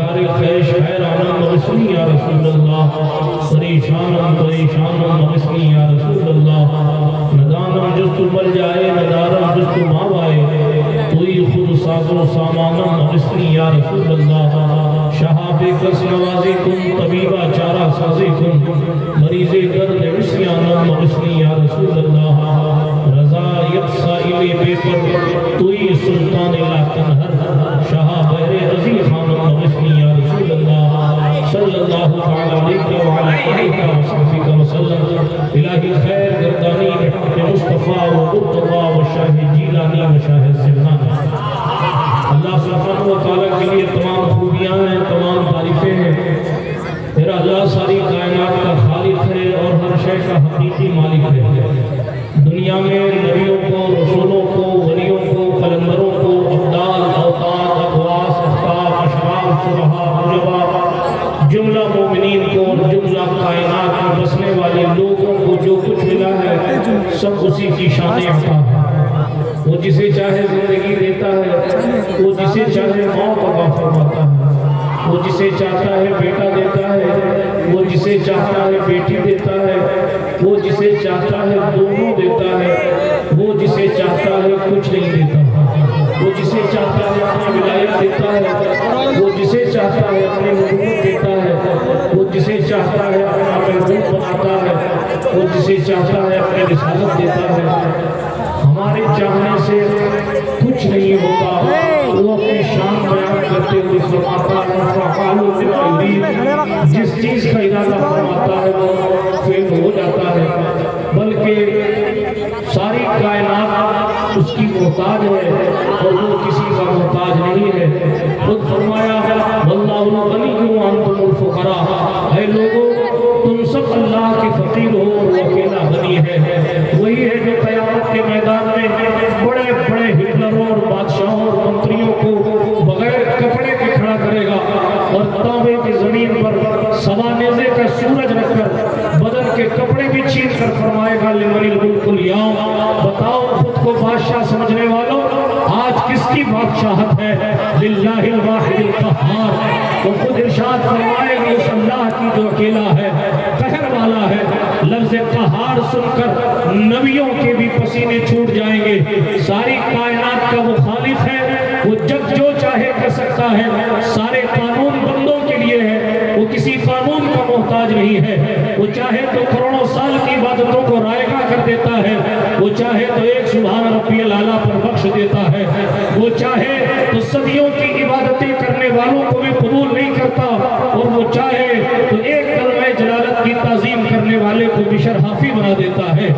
کاری خیش حیرانم مغسنی یا رسول اللہ پریشانم مغسنی یا رسول اللہ ندانم جس تو مل جائے ندارم جس تو ماوائے توی خود ساز و سامانم مغسنی یا رسول اللہ شہاب کس نوازی کن طبیبہ چارہ سازی کن مریض درد وسیانم مغسنی یا رسول اللہ رضا یقصائی بے پر توی سلطان لا تنہر شہاب بہر رضی خانم مغسنی یا رسول اللہ صلی اللہ علیہ وعلا علیہ وسلم وسلم الہی خیر گردانی بحق مصطفیٰ و مرتضیٰ و شاہ جیلانی و شاہ زمانی اللہ سبحانہ وتعالی کے لیے تمام خوبیاں ہیں تمام تعریفیں ہیں میرا اللہ ساری کائنات کا خالق ہے اور ہر شے کا حقیقی مالک ہے دنیا میں نبیوں کو رسولوں کو ولیوں کو قلندروں کو ابدال اوتاد اقواس اختاب اشراف صبحا عجبا جملہ مومنین کو اور جملہ کائنات میں بسنے والے لوگوں کو جو کچھ ملا ہے سب اسی کی شان عطا ہے وہ جسے چاہے زندگی دیتا ہے وہ جسے چاہے موت عطا فرماتا ہے وہ جسے چاہتا ہے بیٹا دیتا ہے وہ جسے چاہتا ہے بیٹی دیتا ہے وہ جسے چاہتا ہے دونوں دیتا ہے وہ جسے چاہتا ہے کچھ نہیں دیتا وہ جسے چاہتا ہے اپنی ولایت دیتا ہے وہ جسے چاہتا ہے اپنی نبوت دیتا ہے وہ جسے چاہتا ہے اپنا محبوب بناتا ہے وہ جسے چاہتا ہے اپنی رسالت دیتا ہے ہمارے چاہنے سے کچھ نہیں ہوتا وہ اپنی شان بیان کرتے ہوئے فرماتا ہے جس چیز کا ارادہ فرماتا ہے وہ فعل ہو جاتا ہے بلکہ ساری کائنات اس کی محتاج ہے اور وہ کسی کا محتاج نہیں ہے خود فرمایا واللہ الغنی وانتم الفقراء اے لوگوں تم سب اللہ کے فقیر ہو اور وہ اکیلا غنی ہے وہی ہے جو قیامت کے میدان میں بڑے بڑے ہٹلروں اور بادشاہوں اور منتریوں کو بغیر کپڑے کے کھڑا کرے گا اور تانبے کی زمین پر سوا نیزے کا سورج رکھ کر بدن کے کپڑے بھی چھین کر فرمائے گا لمن الملک اليوم بتاؤ خود کو بادشاہ سمجھنے والوں آج کس کی بادشاہت ہے للہ الواحد القہار وہ خود ارشاد فرمائے گا اس اللہ کی جو اکیلا ہے قہر والا ہے لفظ قہار سن کر نبیوں کے بھی پسینے چھوٹ جائیں گے ساری کائنات کا وہ خالق ہے وہ جب جو چاہے کر سکتا ہے سارے قانون بندوں کے لیے ہے وہ کسی قانون کا محتاج نہیں ہے وہ چاہے تو کروڑوں سال کی عبادتوں کو رائگاں کر دیتا ہے وہ چاہے تو ایک سبحان ربی الاعلیٰ پر بخش دیتا ہے وہ چاہے تو صدیوں کی عبادتیں کرنے والوں کو بھی قبول نہیں کرتا اور وہ چاہے تو ایک کلمہ جلالت کی تعظیم کرنے والے کو بھی شرحافی بنا دیتا ہے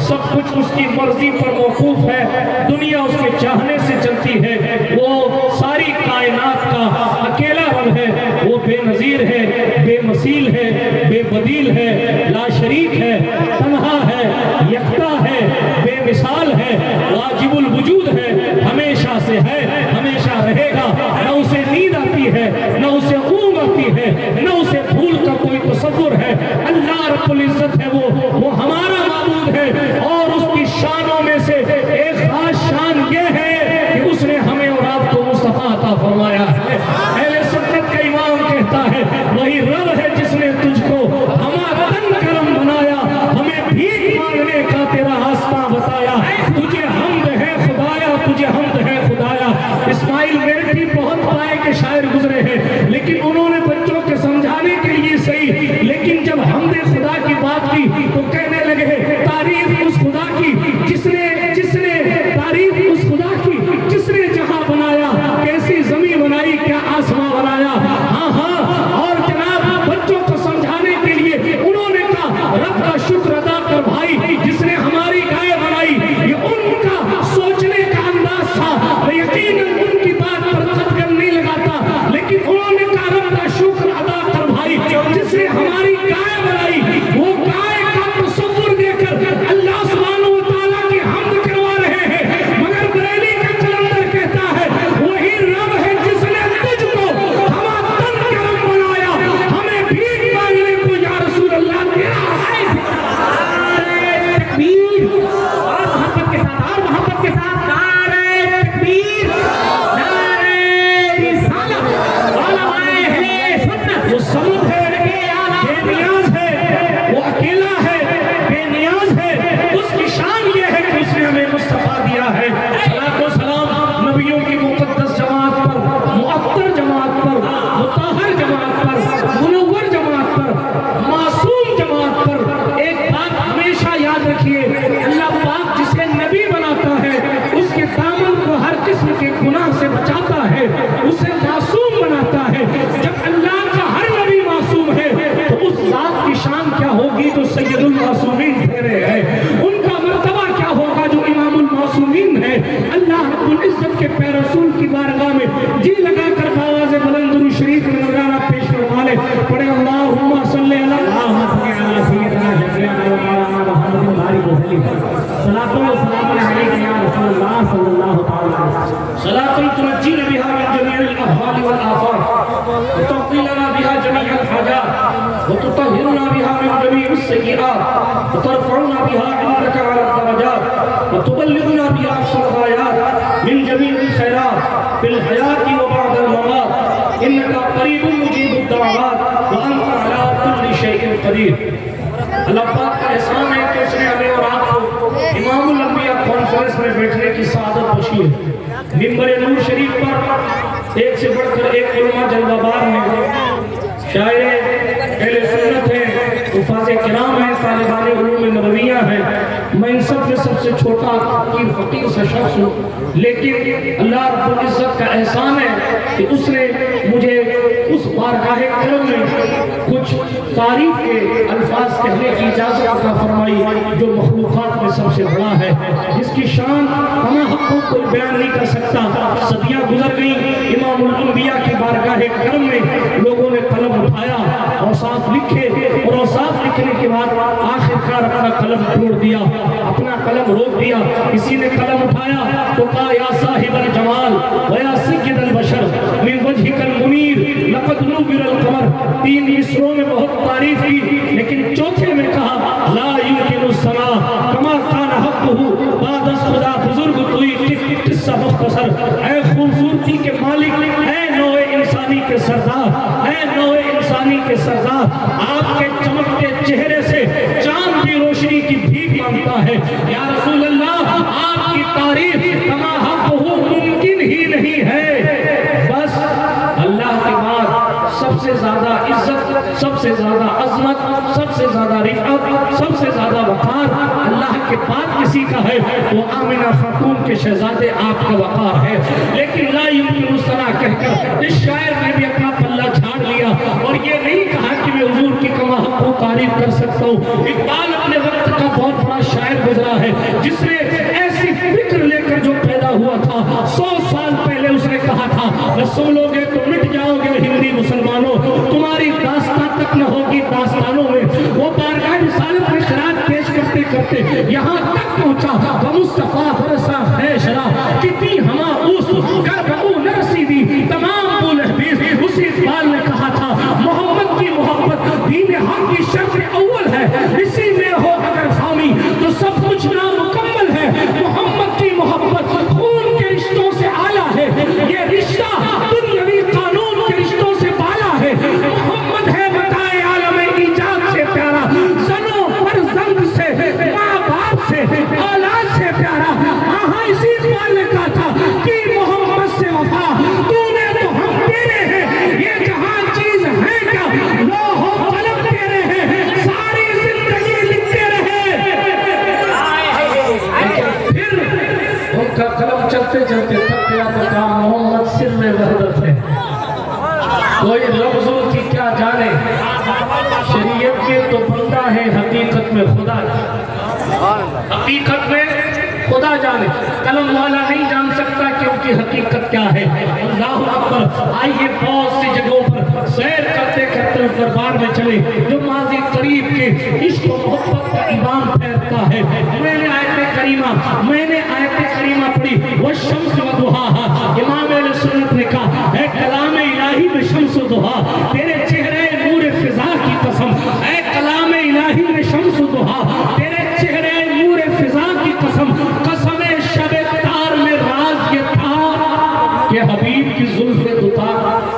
سب کچھ اس کی مرضی پر موقوف ہے دنیا اس کے چاہنے سے چلتی ہے وہ ساری کائنات کا اکیلا رب ہے وہ بے نظیر ہے بے مثیل ہے بے بدیل ہے لا شریک ہے تنہا ہے یکتا ہے بے مثال ہے واجب الوجود ہے ہمیشہ سے ہے ہمیشہ رہے گا نہ اسے نیند آتی ہے نہ اسے اونگ آتی ہے نہ اسے بھول کا کوئی تصور ہے اللہ رب العزت ہے وہ ہمارا معبود ہے اور اس کی شانوں میں سے ایک خاص شان یہ ہے کہ اس نے ہمیں اور آپ کو مصطفیٰ عطا فرمایا ہے اہل سنت کا امام کہتا ہے وہی رب ہے جس نے تجھ کو ہمارا کرم بنایا ہمیں بھیک مانگنے کا تیرا راستہ بتایا تجھے حمد ہے خدایا تجھے حمد ہے خدایا اسماعیل میرٹھی بہت پائے کے شاعر گزرے ہیں لیکن انہوں نے بچوں کے سمجھانے کے لیے صحیح لیکن جب حمد خدا کی بات کی تو کہنے لگے تعریف اس خدا کی جس نے تعریف اس خدا کی جس نے جہاں بنایا کیسی زمین بنائی کیا آسمان بنایا ہاں ہاں اور جناب بچوں کو سمجھانے کے لیے انہوں نے کہا رب کا شکر ادا کر بھائی جس نے ہماری گائے بنائی یہ ان کا سوچنے کا انداز تھا یقیناً ان کی بات پر قدم نہیں لگاتا لیکن انہوں نے کہا رب کا وتقضي لنا بها جميع الحاجات وتطهرنا بها من جميع السيئات وترفعنا بها عندك على الدرجات وتبلغنا بها أقصى الغايات من جميع الخيرات في الحياة وبعد الممات إنك قريب مجيب الدعوات وأنت على كل شيء قدير. اللہ پاک کا احسان ہے کہ اس نے ہمیں اور آپ کو امام الانبیاء کانفرنس میں بیٹھنے کی سعادت بخشی ہے. منبر نور شریف پر ایک سے بڑھ کر ایک علماء جلوہ بار میں شاعر اہل سنت ہیں، حفاظ کرام ہیں، طالبان علوم نبویہ ہیں. میں ان سب میں سب سے چھوٹا فقیر سا شخص ہوں، لیکن اللہ رب العزت کا احسان ہے کہ اس نے مجھے اس بارگاہ کرم میں کچھ تعریف کے الفاظ کہنے کی اجازت عطا فرمائی جو مخلوقات میں سب سے بڑا ہے، جس کی شان کما حقوں کوئی بیان نہیں کر سکتا. صدیاں گزر گئیں، امام الانبیاء کی بارگاہ کرم میں لوگوں نے قلم اٹھایا اور صاف لکھے، اور صاف لکھنے کے بعد آخرکار اپنا قلم توڑ دیا، اپنا قلم روک دیا. کسی نے قلم اٹھایا تو کہا یا صاحب الجمال ویا سید البشر من وجهك المنیر لقد نور القمر. 3 مصروں میں بہت تعریف کی، لیکن چوتھے میں کہا لا يمكن السماء كما كان حقه بعد خدا بزرگ توئی قصہ مختصر. اے خوبصورتی کے مالک، اے نوع انسانی کے سردار، اے نوع انسانی کے سردار، آپ کے چمکتے چہرے سے چاند بھی روشنی کی بھیک مانگتا ہے. یا رسول اللہ، آپ کی تعریف کما حقہ ممکن ہی نہیں ہے. بس اللہ کے بعد سب سے زیادہ عزت، سب سے زیادہ عظمت، سب سے زیادہ رفعت، سب سے زیادہ وقار اللہ کے بعد کسی کا ہے وہ آمنہ خاتون کے شہزادے آپ کا وقار ہے. لیکن لا یمکن الصلاح کہہ کر اس شاعر نے بھی اپنا پلہ جھاڑ لیا اور یہ نہیں کہا کہ میں حضور کی کما حقوں تعریف کر سکتا ہوں. اقبال اپنے وقت کا بہت بڑا شاعر گزرا ہے جس نے ایسی فکر لے کر جو پیدا ہوا تھا 100 سال پہلے اس نے کہا تھا نہ سن لو گے تو مٹ جاؤ گے ہندی مسلمانوں، تمہاری داستان تک نہ ہوگی داستانوں میں. وہ بارگاہ رسالت میں خراج پیش کرتے کرتے یہاں تک پہنچا مصطفیٰ فرسا خیشرا کتنی ہما اوس کربعو نرسیدی تمام بول حدیث. اسی اقبال نے کہا تھا محمد کی محبت دین حق کی شرط اول ہے، اسی میں ہو اگر خامی تو سب کچھ نامکمل ہے. محمد کی محبت خون کے رشتوں سے اعلیٰ ہے، یہ رشتہ دنیاوی قانون کے رشتوں سے بالا ہے. محمد ہے متاع عالم ایجاد سے پیارا، زنوں فرزند سے، ماں باپ سے، اولاد سے پیارا. ہاں اسی اقبال نے کہا تھا کہ محمد سے وفا تو نے تو ہم تیرے ہیں، یہ جہاں چیز ہے کیا لوح و قلم تیرے ہیں، ساری زندگی لکھتے رہے. پھر ان کا قلم چلتے چلتے تھک گیا تو کہا محمد سر میں وحدت ہے. کوئی لفظوں کی کیا جانے، شریعت میں تو بندہ ہے، حقیقت میں خدا جانے. حقیقت میں خدا جانے، قلم والا نہیں جان سکتا کہ ان کی حقیقت کیا ہے. اللہ اکبر. آئیے بہت سی جگہوں پر سیر کرتے کرتے اس دربار میں چلے جو ماضی قریب کے عشق و محبت کا ایمان پھیرتا ہے. میں نے آیت کریمہ پڑھی والشمس وضحاها. امام اہل سنت نے کہا اے کلام الہی میں شمس و ضحا، تیرے چہرے نور فضا کی قسم. اے کلام الہی میں شمس و ضحا، تیرے چہرے نور فضا کی قسم. قسم شب تار میں راز یہ تھا کہ حبیب کی زلف دوتار.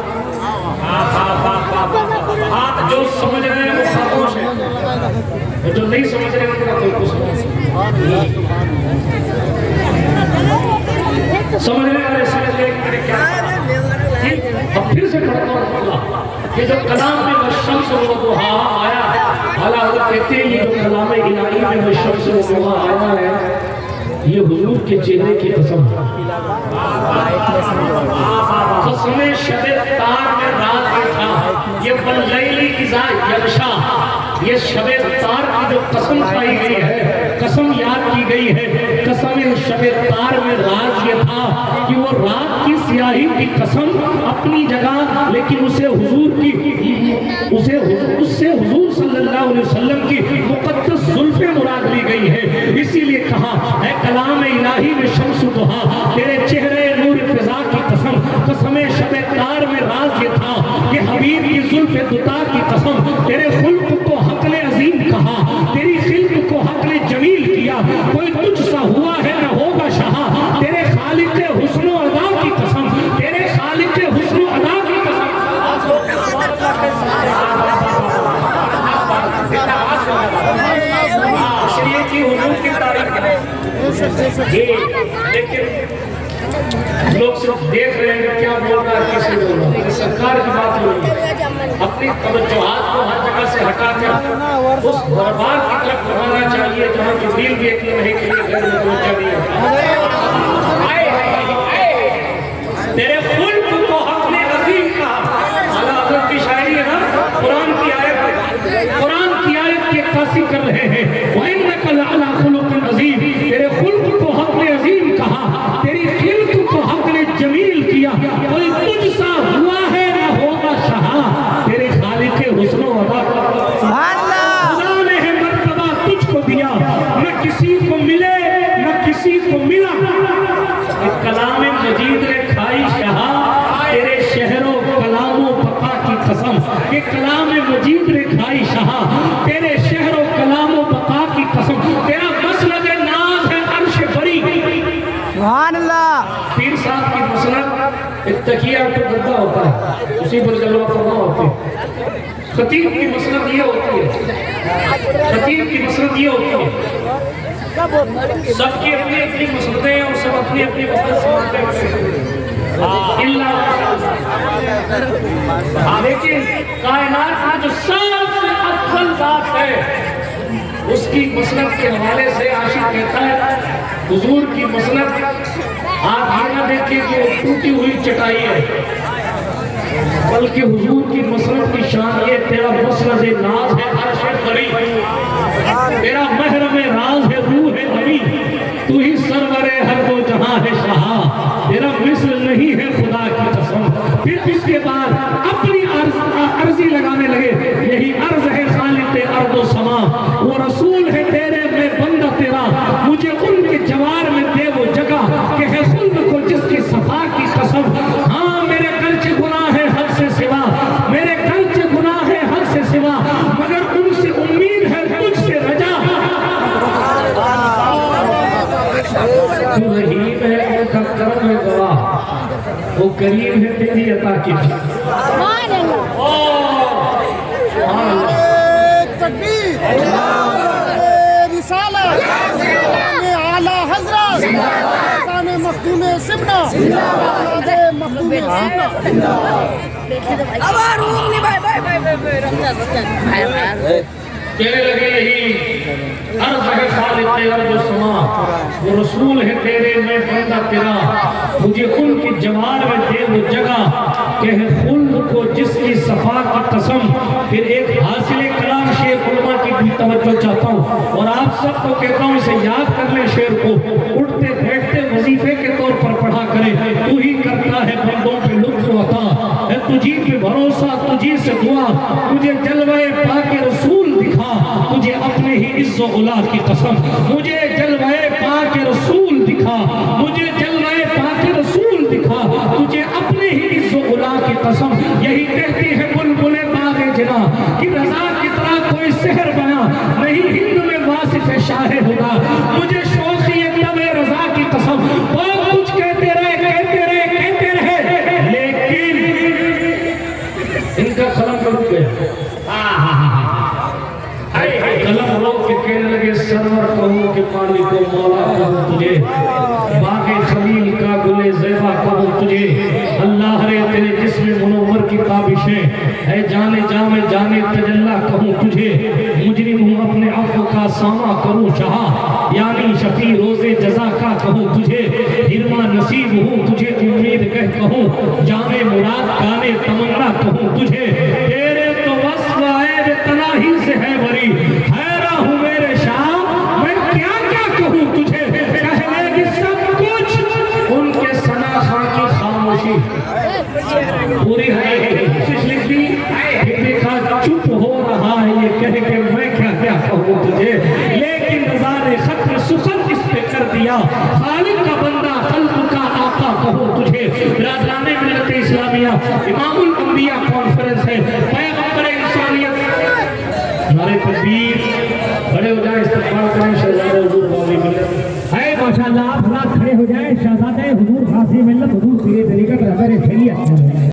جو سمجھ رہے ہیں وہ خاموش ہے، جو نہیں سمجھ رہے ہیں ان کا کوئی کچھ نہیں سمجھ رہے ہیں. سمجھ رہے ہیں کیا اب پھر سے پڑھتا ہوں اللہ کہ جو کلام میں والشمس وضحاها آیا، حالا وہ کہتے ہیں یہ جو کلام الہی میں والشمس وضحاها آیا ہے یہ حضور کے چہرے کی قسم ہے. قسم شب تار میں رات میں تھا، یہ واللیل اذا یغشا، یہ شب تار کی جو قسم پائی گئی ہے، قسم یاد کی گئی ہے. قسم شب تار میں راز یہ تھا کہ وہ رات کی سیاہی کی قسم اپنی جگہ، لیکن اسے حضور کی اس سے حضور صلی اللہ علیہ وسلم کی مقدس زلفیں مراد لی گئی ہے. اسی لیے کہا اے کلام الہی میں شمس و ضحا، تیرے چہرے نور فضا کی قسم. قسم شب تار میں راز یہ تھا کہ حبیب کی زلف دتا کی قسم تیرے خلق کو حقل عظیم کہا، تیری خلق کو حقل جمیل کیا، کوئی تجھ سا ہوا ہے نہ ہوگا شہا، تیرے خالق حسن و ادا کی قسم، تیرے خالق حسن و ادا کی قسم۔ شریعہ کی حضور کی تعریف یہ لیکن لوگ صرف دیکھ رہے ہیں کیا بول رہا ہے، کیسے بول رہا ہے، سرکار کی بات ہو رہی ہے، اپنی توجہات کو ہر جگہ سے ہٹا کر اس دربار کی طرف بڑھانا چاہیے جہاں جبریل بھی ایک لمحے کے لیے گھر میں پہنچا نہیں ہے۔ تیرے خلق کو حق نے عظیم کہا، اعلیٰ حضرت کی شاعری ہے نا، قرآن کی آیت کی عکاسی کر رہے ہیں، وَإِنَّكَ لَعَلَىٰ خُلُقٍ عَظِيمٍ، تیرے خلق کو حق نے عظیم کہا، تیری خلق کو حق نے جمیل کیا، کوئی تجھ سا ہوا ہے نہ ہوگا شہا، تیرے خالق حسن و ادا خدا نے ہے مرتبہ تجھ کو دیا، نہ کسی کو ملے نہ کسی کو ملا، کلام مجید نے کھائی شہا، تیرے شہر و کلام و بقا کی قسم، کہ کلام مجید نے کھائی شہا، تیرے شہر و کلام و بقا کی قسم، تیرا مسند ناز ہے عرش بری۔ سبحان اللہ۔ پیر صاحب کی مسند ایک تکیہ تو گدا ہوتا ہے، اسی پر جلوہ فرما ہوتے ہیں۔ خطیب کی مسند یہ ہوتی ہے، خطیب کی مسند یہ ہوتی ہے، سب کی اپنی اپنی مسندیں ہیں اور سب اپنی اپنی مسند سمجھتے ہیں، لیکن کائنات میں جو سب سے افضل ذات ہے اس کی مسند کے حوالے سے عاشق کہتا ہے حضور کی مسند آپ یہ نہ دیکھیں کہ ٹوٹی ہوئی چٹائی ہے، بلکہ حضور کی مسند کی شان یہ تیرا مسند ناز ہے عرش بری، تیرا محرم راز ہے روح نبی، تو ہی سرور ہر دو جہاں ہے شہا، تیرا مثل نہیں ہے خدا کی قسم۔ پھر اس کے بعد اپنی عرضی لگانے لگے، یہی عرض ہے خالق ارض و سما، وہ رسول ہے تیرے میں بندہ تیرا، مجھے ان کے جوار میں دے وہ جگہ کہ ہے خلد کو جس کی صفا کی قسم۔ ہاں میرے گرچہ گناہ ہے حد سے سوا، میرے گرچہ گناہ ہے حد سے سوا، مگر ان سے امید ہے تجھ سے رجا۔ تو رحیم ہے ان کا کرم ہے گواہ، وہ کریم ہے تیری عطا کی۔ سبحان اللہ۔ تکبیر، رسالت، اعلیٰ حضرت، مخدوم سمنا، مخدوم سمنا۔ کہنے لگے یہی عرض ہے خالق ارض و سما، وہ رسول ہے تیرے میں بندہ تیرا، مجھے ان کی جوار میں دے وہ جگہ کہ ہے خلد کو جس کی صفا کی قسم۔ پھر ایک حاصل کلام شیخ علماء کی بھی توجہ چاہتا ہوں اور آپ سب کو کہتا ہوں اسے یاد کر لیں، شعر کو اٹھتے بیٹھتے وظیفے کے طور پر پڑھا کریں۔ تو ہی کرتا ہے بندوں پہ لطف و عطا، ہے تجھی پہ بھروسہ تجھی سے دعا، مجھے جلوہ پاک رسول دکھا، مجھے اپنے ہی عز و علا کی قسم، مجھے جلوہ پاک رسول دکھا، مجھے جلوہ پاک رسول دکھا، تجھے اپنے ہی عز و علا کی قسم۔ یہی کہتی ہے بلبل باغ جنا کہ رضا کی طرح کوئی سحر بنا نہیں ہند میں واصف شاہ ہدا، مجھے شوقی طب رضا کی قسم۔ بہت کچھ کہتے رہے لیکن ان کا قلم رک گیا، قلم روک کے کہنے لگے سرور کہوں کہ پانی کو مولا کہوں تجھے، باغ خلیل کا گل زیبا کہوں تجھے، اللہ رے تیرے جسم منور کی تابشیں، اے جانے جامے جانے تجلہ کہوں تجھے، مجرم ہوں اپنے عفو کا سامہ کروں شاہ، یعنی شفیع روز جزا کا کہوں تجھے، ہرما نصیب ہوں تجھے امید گہ کہوں، جامے مراد گانے تمنا کہوں تجھے، تیرے تو وصف آئے بے تناہی سے ہے بری، حیرہ ہوں میرے شاہ میں کیا کیا کہوں تجھے، کہہ لے گی سب کچھ ان کے ثنا خاں کی خاموشی پوری ہے کچھ لکھ دی، پھر دیکھا چپ ہو رہا ہے یہ کہہ کہ میں کیا کیا کہوں تجھے، لیکن رضا نے خط سخن اس پہ کر دیا، خالق کا بندہ خلق کا آقا کہوں تجھے۔ برادران ملت اسلامیہ، امام الانبیاء کانفرنس تکبیر کھڑے ہو جائیں استقبال کریں شہزادہ حضور غازی ملت ہے ماشاءاللہ آپ حضرات کھڑے ہو جائیں شہزادہ حضور غازی ملت حضور پیر طریقت رہبر شریعت